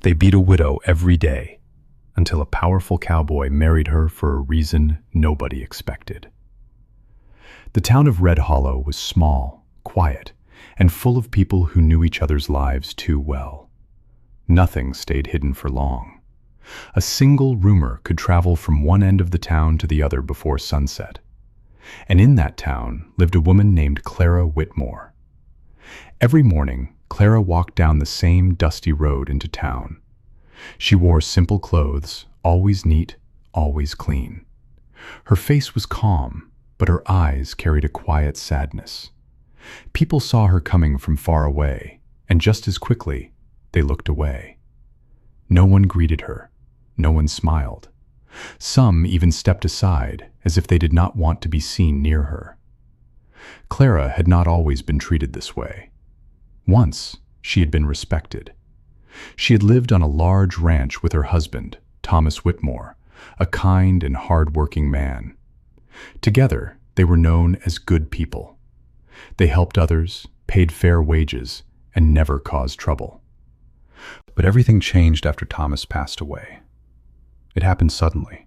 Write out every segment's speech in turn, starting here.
They beat a widow every day until a powerful cowboy married her for a reason nobody expected. The town of Red Hollow was small, quiet, and full of people who knew each other's lives too well. Nothing stayed hidden for long. A single rumor could travel from one end of the town to the other before sunset. And in that town lived a woman named Clara Whitmore. Every morning, Clara walked down the same dusty road into town. She wore simple clothes, always neat, always clean. Her face was calm, but her eyes carried a quiet sadness. People saw her coming from far away, and just as quickly, they looked away. No one greeted her. No one smiled. Some even stepped aside, as if they did not want to be seen near her. Clara had not always been treated this way. Once, she had been respected. She had lived on a large ranch with her husband, Thomas Whitmore, a kind and hard-working man. Together, they were known as good people. They helped others, paid fair wages, and never caused trouble. But everything changed after Thomas passed away. It happened suddenly.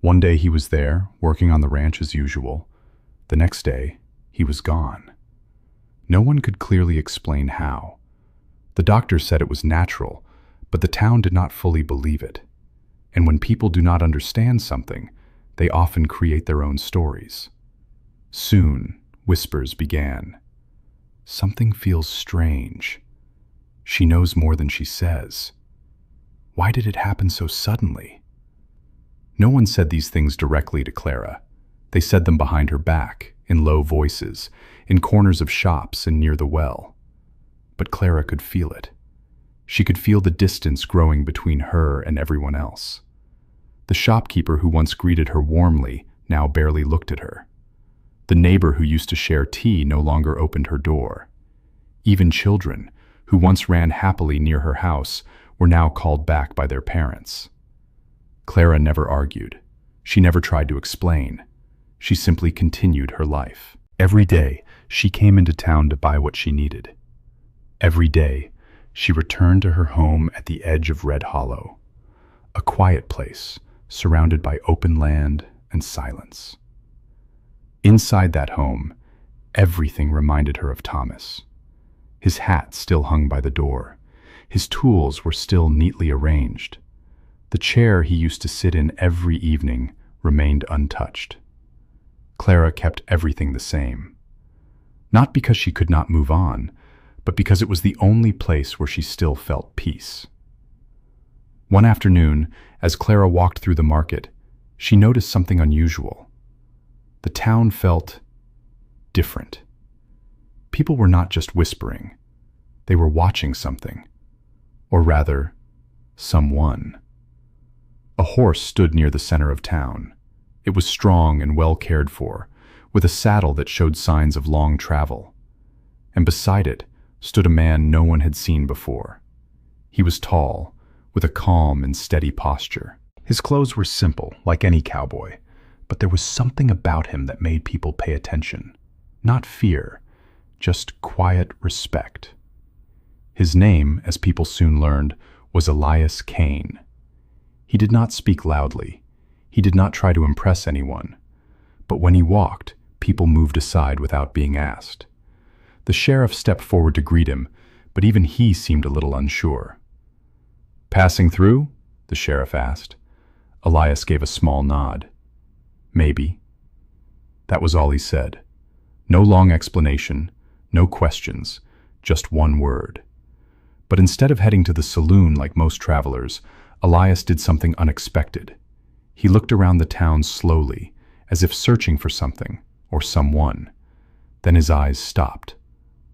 One day he was there, working on the ranch as usual. The next day, he was gone. No one could clearly explain how. The doctor said it was natural, but the town did not fully believe it. And when people do not understand something, they often create their own stories. Soon, whispers began. Something feels strange. She knows more than she says. Why did it happen so suddenly? No one said these things directly to Clara. They said them behind her back, in low voices, in corners of shops and near the well. But Clara could feel it. She could feel the distance growing between her and everyone else. The shopkeeper who once greeted her warmly now barely looked at her. The neighbor who used to share tea no longer opened her door. Even children, who once ran happily near her house, were now called back by their parents. Clara never argued. She never tried to explain. She simply continued her life. Every day, she came into town to buy what she needed. Every day, she returned to her home at the edge of Red Hollow, a quiet place surrounded by open land and silence. Inside that home, everything reminded her of Thomas. His hat still hung by the door. His tools were still neatly arranged. The chair he used to sit in every evening remained untouched. Clara kept everything the same. Not because she could not move on, but because it was the only place where she still felt peace. One afternoon, as Clara walked through the market, she noticed something unusual. The town felt different. People were not just whispering. They were watching something. Or rather, someone. A horse stood near the center of town. It was strong and well cared for, with a saddle that showed signs of long travel. And beside it stood a man no one had seen before. He was tall, with a calm and steady posture. His clothes were simple, like any cowboy, but there was something about him that made people pay attention. Not fear, just quiet respect. His name, as people soon learned, was Elias Kane. He did not speak loudly. He did not try to impress anyone. But when he walked, people moved aside without being asked. The sheriff stepped forward to greet him, but even he seemed a little unsure. "Passing through?" the sheriff asked. Elias gave a small nod. "Maybe." That was all he said. No long explanation, no questions, just one word. But instead of heading to the saloon like most travelers, Elias did something unexpected. He looked around the town slowly, as if searching for something or someone. Then his eyes stopped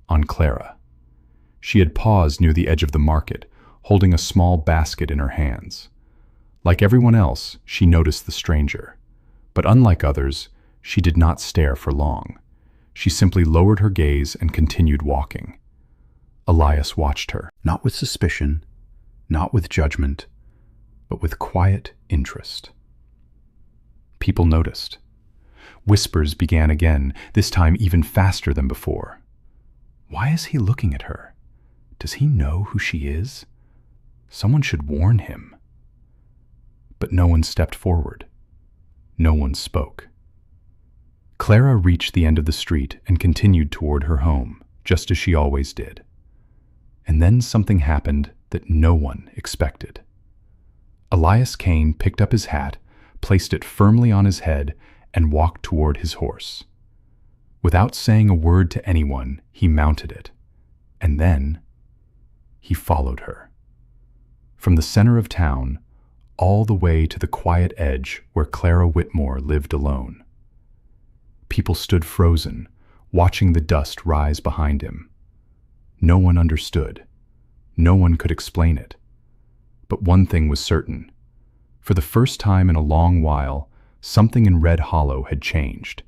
on Clara. She had paused near the edge of the market, holding a small basket in her hands. Like everyone else, she noticed the stranger. But unlike others, she did not stare for long. She simply lowered her gaze and continued walking. Elias watched her, not with suspicion, not with judgment, but with quiet interest. People noticed. Whispers began again, this time even faster than before. Why is he looking at her? Does he know who she is? Someone should warn him. But no one stepped forward. No one spoke. Clara reached the end of the street and continued toward her home, just as she always did. And then something happened that no one expected. Elias Kane picked up his hat, placed it firmly on his head, and walked toward his horse. Without saying a word to anyone, he mounted it. And then he followed her. From the center of town, all the way to the quiet edge where Clara Whitmore lived alone. People stood frozen, watching the dust rise behind him. No one understood. No one could explain it. But one thing was certain. For the first time in a long while, something in Red Hollow had changed,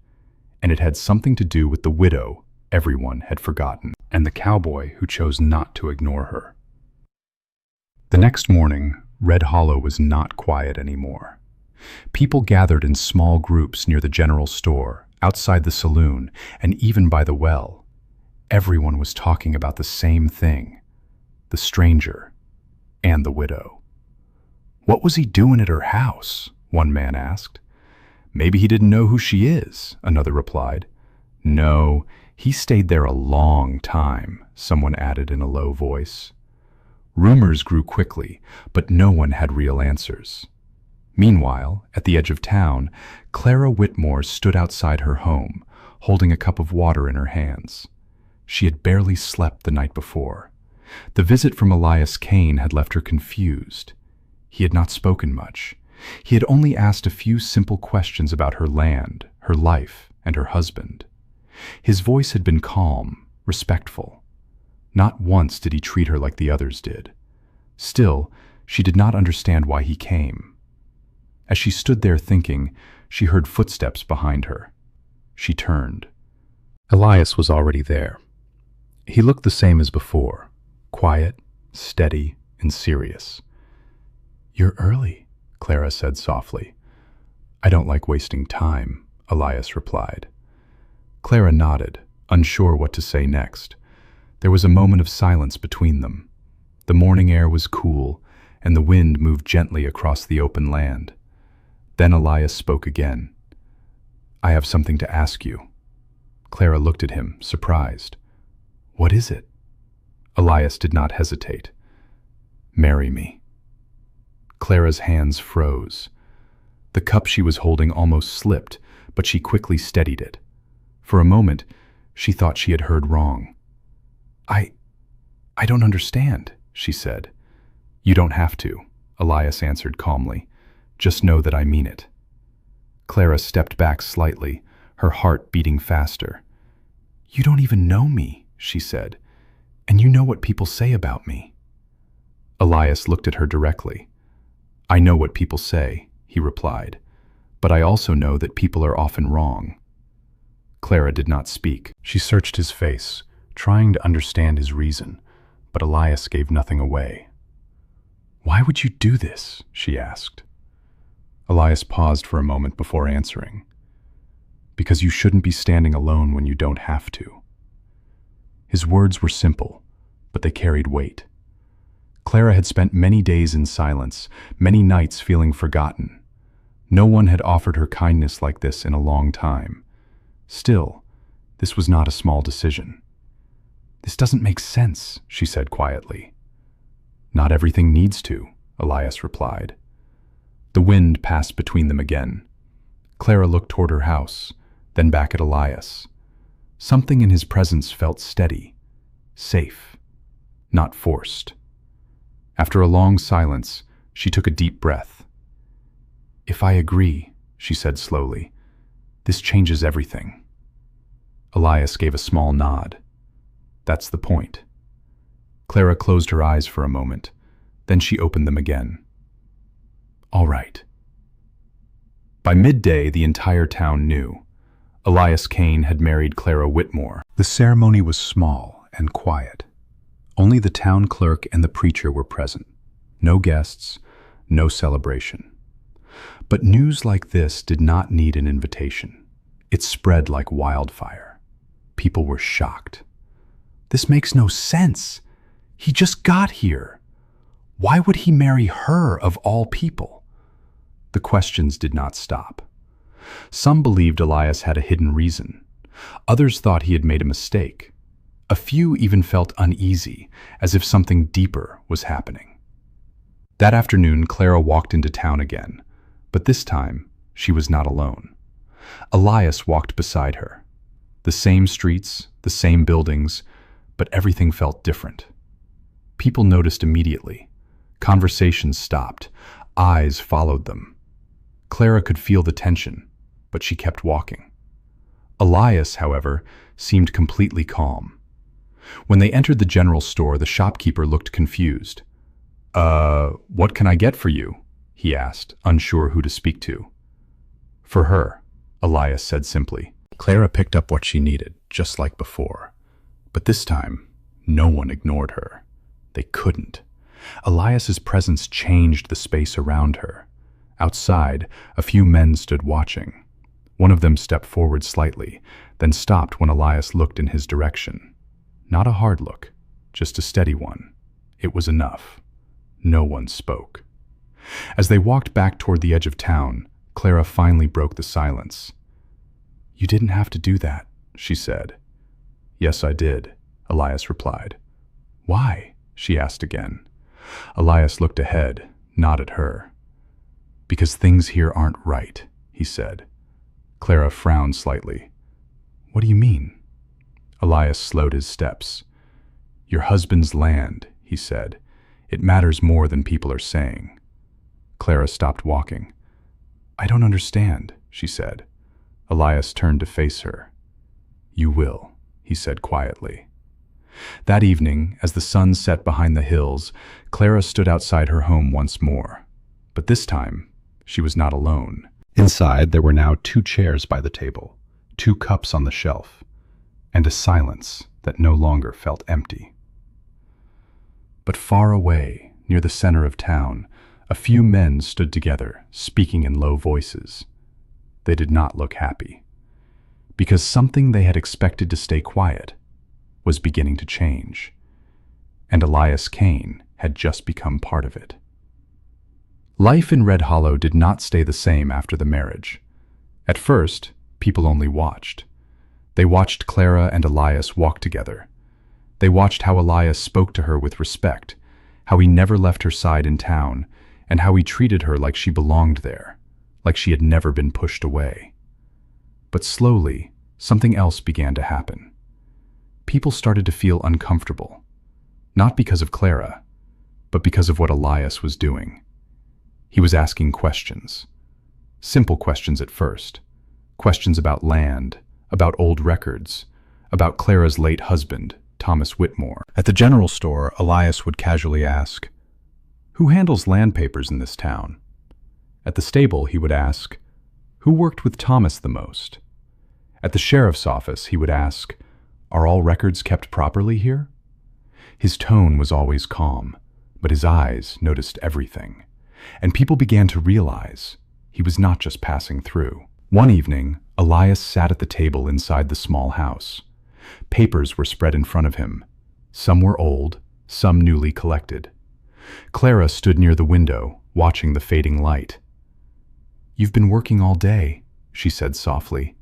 and it had something to do with the widow everyone had forgotten, and the cowboy who chose not to ignore her. The next morning, Red Hollow was not quiet anymore. People gathered in small groups near the general store, outside the saloon, and even by the well. Everyone was talking about the same thing: the stranger and the widow. "What was he doing at her house?" one man asked. "Maybe he didn't know who she is," another replied. "No, he stayed there a long time," someone added in a low voice. Rumors grew quickly, but no one had real answers. Meanwhile, at the edge of town, Clara Whitmore stood outside her home, holding a cup of water in her hands. She had barely slept the night before. The visit from Elias Kane had left her confused. He had not spoken much. He had only asked a few simple questions about her land, her life, and her husband. His voice had been calm, respectful. Not once did he treat her like the others did. Still, she did not understand why he came. As she stood there thinking, she heard footsteps behind her. She turned. Elias was already there. He looked the same as before, quiet, steady, and serious. "You're early," Clara said softly. "I don't like wasting time," Elias replied. Clara nodded, unsure what to say next. There was a moment of silence between them. The morning air was cool, and the wind moved gently across the open land. Then Elias spoke again. "I have something to ask you." Clara looked at him, surprised. "What is it?" Elias did not hesitate. "Marry me." Clara's hands froze. The cup she was holding almost slipped, but she quickly steadied it. For a moment, she thought she had heard wrong. I don't understand," she said. "You don't have to," Elias answered calmly. "Just know that I mean it." Clara stepped back slightly, her heart beating faster. "You don't even know me," she said, "and you know what people say about me." Elias looked at her directly. "I know what people say," he replied, "but I also know that people are often wrong." Clara did not speak. She searched his face, trying to understand his reason, but Elias gave nothing away. "Why would you do this?" she asked. Elias paused for a moment before answering. "Because you shouldn't be standing alone when you don't have to." His words were simple, but they carried weight. Clara had spent many days in silence, many nights feeling forgotten. No one had offered her kindness like this in a long time. Still, this was not a small decision. "This doesn't make sense," she said quietly. "Not everything needs to," Elias replied. The wind passed between them again. Clara looked toward her house, then back at Elias. Something in his presence felt steady, safe, not forced. After a long silence, she took a deep breath. "If I agree," she said slowly, "this changes everything." Elias gave a small nod. "That's the point." Clara closed her eyes for a moment, then she opened them again. "All right." By midday, the entire town knew. Elias Kane had married Clara Whitmore. The ceremony was small and quiet. Only the town clerk and the preacher were present. No guests, no celebration. But news like this did not need an invitation. It spread like wildfire. People were shocked. "This makes no sense. He just got here. Why would he marry her of all people? The questions did not stop. Some believed Elias had a hidden reason. Others thought he had made a mistake. A few even felt uneasy, as if something deeper was happening. That afternoon, Clara walked into town again, but this time she was not alone. Elias walked beside her. The same streets, the same buildings, but everything felt different. People noticed immediately. Conversations stopped. Eyes followed them. Clara could feel the tension, but she kept walking. Elias, however, seemed completely calm. When they entered the general store, the shopkeeper looked confused. What can I get for you?" he asked, unsure who to speak to. "For her," Elias said simply. Clara picked up what she needed, just like before. But this time, no one ignored her. They couldn't. Elias's presence changed the space around her. Outside, a few men stood watching. One of them stepped forward slightly, then stopped when Elias looked in his direction. Not a hard look, just a steady one. It was enough. No one spoke. As they walked back toward the edge of town, Clara finally broke the silence. "You didn't have to do that," she said. "Yes, I did," Elias replied. "Why?" she asked again. Elias looked ahead, not at her. "Because things here aren't right," he said. Clara frowned slightly. "What do you mean?" Elias slowed his steps. "Your husband's land," he said. "It matters more than people are saying." Clara stopped walking. "I don't understand," she said. Elias turned to face her. "You will," he said quietly. That evening, as the sun set behind the hills, Clara stood outside her home once more. But this time, she was not alone. Inside, there were now 2 chairs by the table, 2 cups on the shelf, and a silence that no longer felt empty. But far away, near the center of town, a few men stood together, speaking in low voices. They did not look happy, because something they had expected to stay quiet was beginning to change, and Elias Kane had just become part of it. Life in Red Hollow did not stay the same after the marriage. At first, people only watched. They watched Clara and Elias walk together. They watched how Elias spoke to her with respect, how he never left her side in town, and how he treated her like she belonged there, like she had never been pushed away. But slowly, something else began to happen. People started to feel uncomfortable, not because of Clara, but because of what Elias was doing. He was asking questions. Simple questions at first. Questions about land, about old records, about Clara's late husband, Thomas Whitmore. At the general store, Elias would casually ask, "Who handles land papers in this town?" At the stable, he would ask, "Who worked with Thomas the most?" At the sheriff's office, he would ask, "Are all records kept properly here?" His tone was always calm, but his eyes noticed everything. And people began to realize he was not just passing through. One evening, Elias sat at the table inside the small house. Papers were spread in front of him. Some were old, some newly collected. Clara stood near the window, watching the fading light. "You've been working all day," she said softly.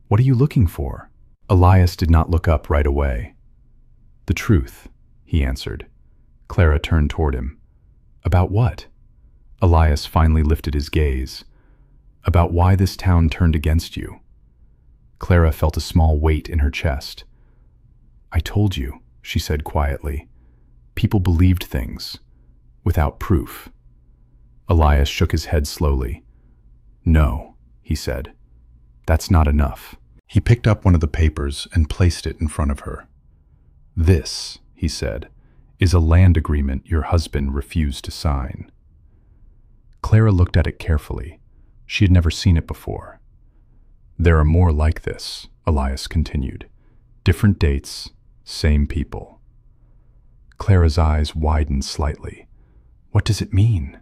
"What are you looking for?" Elias did not look up right away. "The truth," he answered. Clara turned toward him. "About what?" Elias finally lifted his gaze. "About why this town turned against you." Clara felt a small weight in her chest. "I told you," she said quietly. "People believed things, without proof." Elias shook his head slowly. "No," he said. "That's not enough." He picked up one of the papers and placed it in front of her. "This," he said, "is a land agreement your husband refused to sign." Clara looked at it carefully. She had never seen it before. "There are more like this," Elias continued. "Different dates, same people." Clara's eyes widened slightly. "What does it mean?"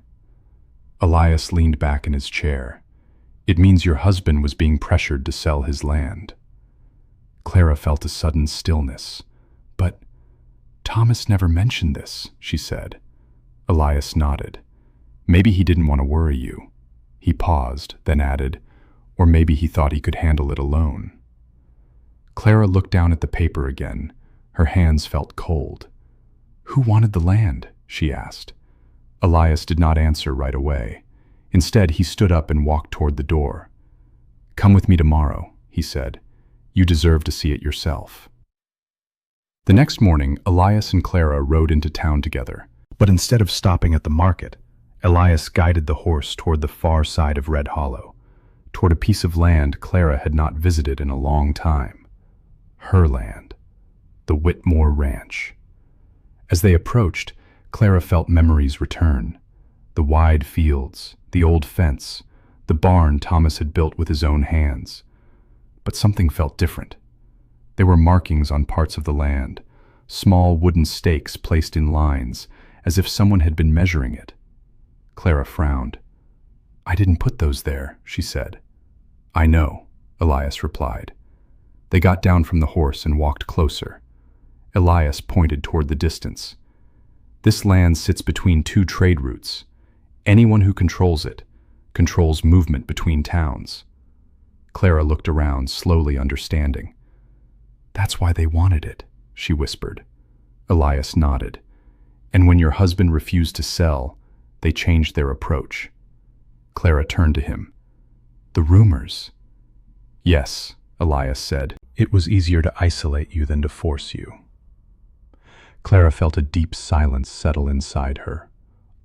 Elias leaned back in his chair. "It means your husband was being pressured to sell his land." Clara felt a sudden stillness. "But Thomas never mentioned this," she said. Elias nodded. Maybe he didn't want to worry you. He paused, then added, or maybe he thought he could handle it alone. Clara looked down at the paper again. Her hands felt cold. Who wanted the land? She asked. Elias did not answer right away. Instead, he stood up and walked toward the door. Come with me tomorrow, he said. You deserve to see it yourself. The next morning, Elias and Clara rode into town together. But instead of stopping at the market, Elias guided the horse toward the far side of Red Hollow, toward a piece of land Clara had not visited in a long time. Her land, the Whitmore Ranch. As they approached, Clara felt memories return. The wide fields, the old fence, the barn Thomas had built with his own hands. But something felt different. There were markings on parts of the land, small wooden stakes placed in lines, as if someone had been measuring it. Clara frowned. I didn't put those there, she said. I know, Elias replied. They got down from the horse and walked closer. Elias pointed toward the distance. This land sits between two trade routes. Anyone who controls it controls movement between towns. Clara looked around, slowly understanding. That's why they wanted it, she whispered. Elias nodded. And when your husband refused to sell, they changed their approach. Clara turned to him. The rumors. Yes, Elias said. It was easier to isolate you than to force you. Clara felt a deep silence settle inside her.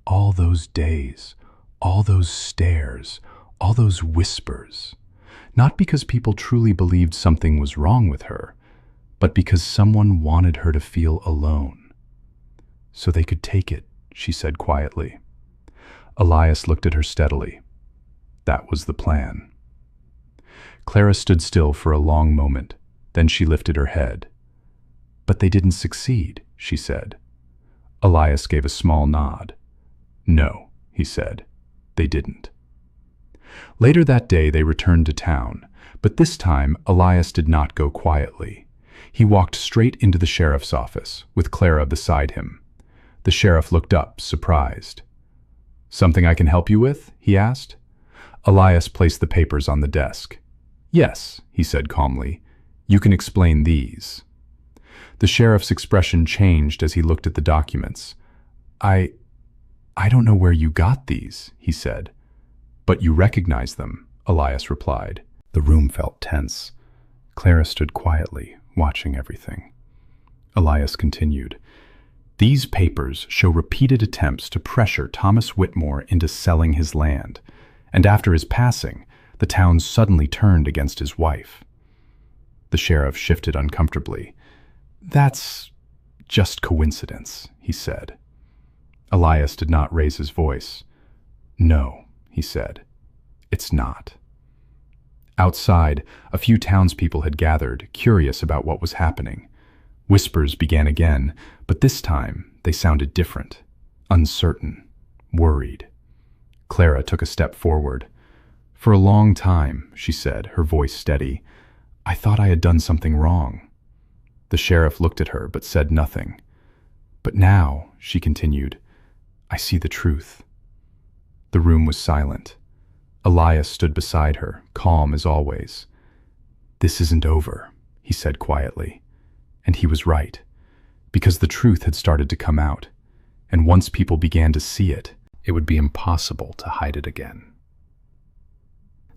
All those days, all those stares, all those whispers. Not because people truly believed something was wrong with her, but because someone wanted her to feel alone. So they could take it, she said quietly. Elias looked at her steadily. That was the plan. Clara stood still for a long moment. Then she lifted her head. But they didn't succeed, she said. Elias gave a small nod. No, he said. They didn't. Later that day they returned to town, but this time Elias did not go quietly. He walked straight into the sheriff's office, with Clara beside him. The sheriff looked up, surprised. Something I can help you with? He asked. Elias placed the papers on the desk. Yes, he said calmly. You can explain these. The sheriff's expression changed as he looked at the documents. I don't know where you got these, he said. But you recognize them, Elias replied. The room felt tense. Clara stood quietly, watching everything. Elias continued. These papers show repeated attempts to pressure Thomas Whitmore into selling his land, and after his passing, the town suddenly turned against his wife. The sheriff shifted uncomfortably. That's just coincidence, he said. Elias did not raise his voice. No, he said. It's not. Outside, a few townspeople had gathered, curious about what was happening. Whispers began again, but this time they sounded different, uncertain, worried. Clara took a step forward. For a long time, she said, her voice steady, I thought I had done something wrong. The sheriff looked at her but said nothing. But now, she continued, I see the truth. The room was silent. Elias stood beside her, calm as always. This isn't over, he said quietly. And he was right, because the truth had started to come out, and once people began to see it, it would be impossible to hide it again.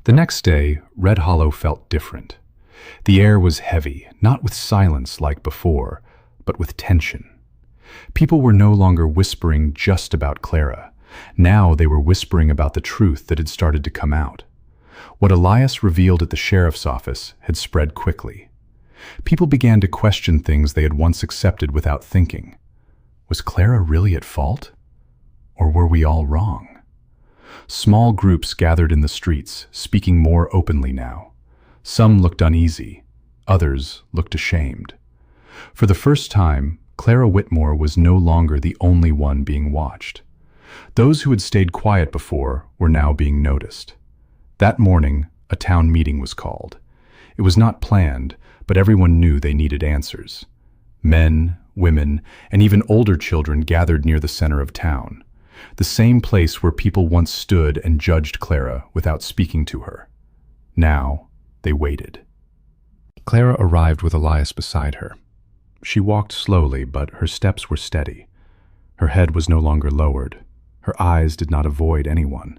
The next day, Red Hollow felt different. The air was heavy, not with silence like before, but with tension. People were no longer whispering just about Clara. Now they were whispering about the truth that had started to come out. What Elias revealed at the sheriff's office had spread quickly. People began to question things they had once accepted without thinking. Was Clara really at fault? Or were we all wrong? Small groups gathered in the streets, speaking more openly now. Some looked uneasy, others looked ashamed. For the first time, Clara Whitmore was no longer the only one being watched. Those who had stayed quiet before were now being noticed. That morning, a town meeting was called. It was not planned, but everyone knew they needed answers. Men, women, and even older children gathered near the center of town. the same place where people once stood and judged Clara without speaking to her. Now, they waited. Clara arrived with Elias beside her. She walked slowly, but her steps were steady. Her head was no longer lowered. Her eyes did not avoid anyone.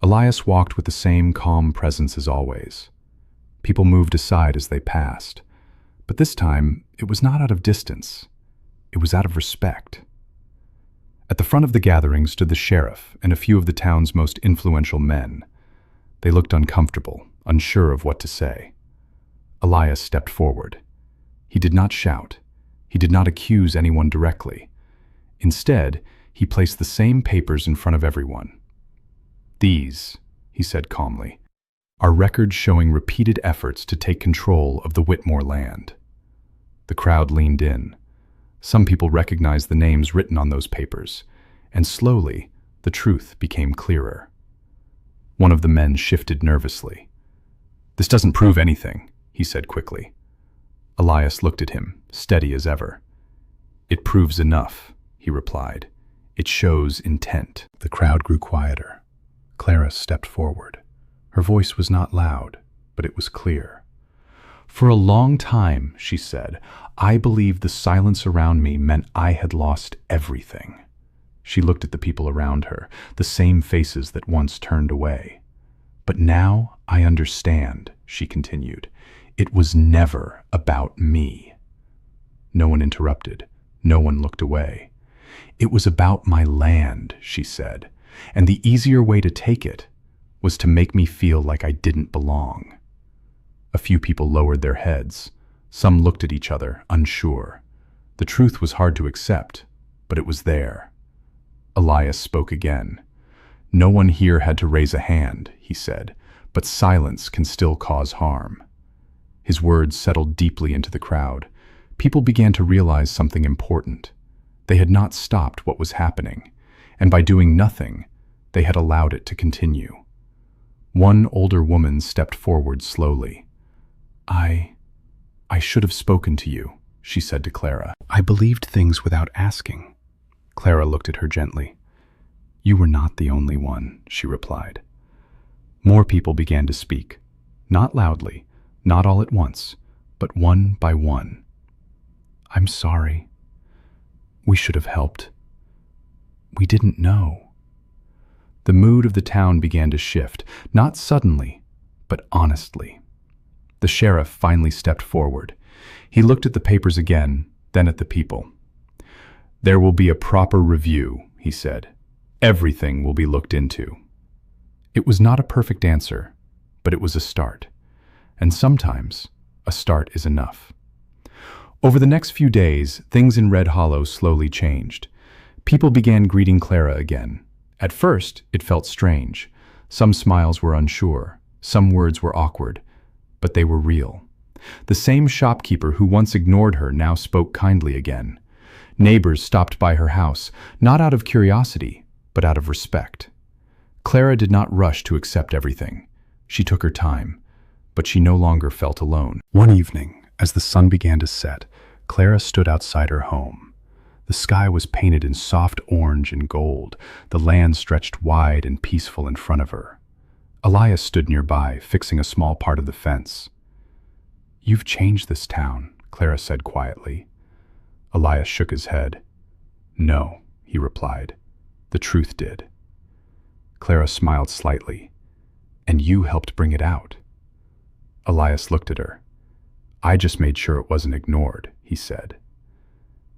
Elias walked with the same calm presence as always. People moved aside as they passed, but this time it was not out of distance. It was out of respect. At the front of the gathering stood the sheriff and a few of the town's most influential men. They looked uncomfortable, unsure of what to say. Elias stepped forward. He did not shout. He did not accuse anyone directly. Instead, he placed the same papers in front of everyone. "These," he said calmly, "are records showing repeated efforts to take control of the Whitmore land." The crowd leaned in. Some people recognized the names written on those papers, and slowly, the truth became clearer. One of the men shifted nervously. "This doesn't prove anything," he said quickly. Elias looked at him, steady as ever. "It proves enough," he replied. "It shows intent." The crowd grew quieter. Clara stepped forward. Her voice was not loud, but it was clear. "For a long time," she said, "I believed the silence around me meant I had lost everything." She looked at the people around her, the same faces that once turned away. "But now I understand," she continued. "It was never about me." No one interrupted. No one looked away. "It was about my land," she said, "and the easier way to take it was to make me feel like I didn't belong." A few people lowered their heads. Some looked at each other, unsure. The truth was hard to accept, but it was there. Elias spoke again. "No one here had to raise a hand," he said, "but silence can still cause harm." His words settled deeply into the crowd. People began to realize something important. They had not stopped what was happening, and by doing nothing, they had allowed it to continue. One older woman stepped forward slowly. I should have spoken to you," she said to Clara. "I believed things without asking." Clara looked at her gently. "You were not the only one," she replied. More people began to speak, not loudly, not all at once, but one by one. "I'm sorry. We should have helped. We didn't know." The mood of the town began to shift, not suddenly, but honestly. The sheriff finally stepped forward. He looked at the papers again, then at the people. "There will be a proper review," he said. "Everything will be looked into." It was not a perfect answer, but it was a start. And sometimes, a start is enough. Over the next few days, things in Red Hollow slowly changed. People began greeting Clara again. At first, it felt strange. Some smiles were unsure. Some words were awkward. But they were real. The same shopkeeper who once ignored her now spoke kindly again. Neighbors stopped by her house, not out of curiosity, but out of respect. Clara did not rush to accept everything. She took her time, but she no longer felt alone. One evening, as the sun began to set, Clara stood outside her home. The sky was painted in soft orange and gold. The land stretched wide and peaceful in front of her. Elias stood nearby, fixing a small part of the fence. "You've changed this town," Clara said quietly. Elias shook his head. "No," he replied. "The truth did." Clara smiled slightly. "And you helped bring it out." Elias looked at her. "I just made sure it wasn't ignored," he said.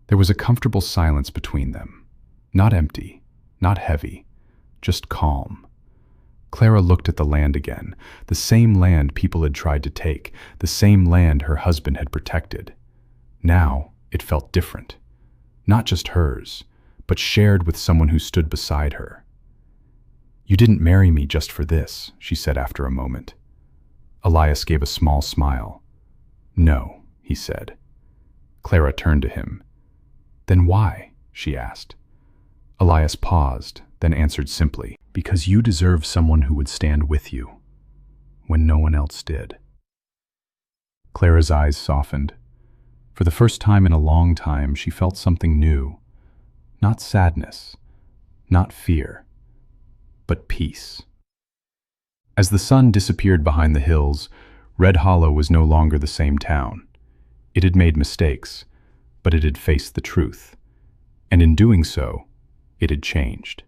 There was a comfortable silence between them. Not empty, not heavy, just calm. Clara looked at the land again, the same land people had tried to take, the same land her husband had protected. Now it felt different. Not just hers, but shared with someone who stood beside her. "You didn't marry me just for this," she said after a moment. Elias gave a small smile. "No," he said. Clara turned to him. "Then why?" she asked. Elias paused, then answered simply, "Because you deserve someone who would stand with you when no one else did." Clara's eyes softened. For the first time in a long time, she felt something new. Not sadness, not fear, but peace. As the sun disappeared behind the hills, Red Hollow was no longer the same town. It had made mistakes, but it had faced the truth. And in doing so, it had changed.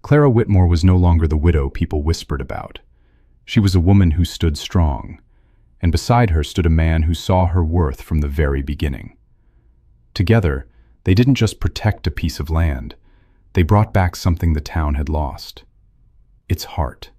Clara Whitmore was no longer the widow people whispered about. She was a woman who stood strong, and beside her stood a man who saw her worth from the very beginning. Together, they didn't just protect a piece of land. They brought back something the town had lost: its heart.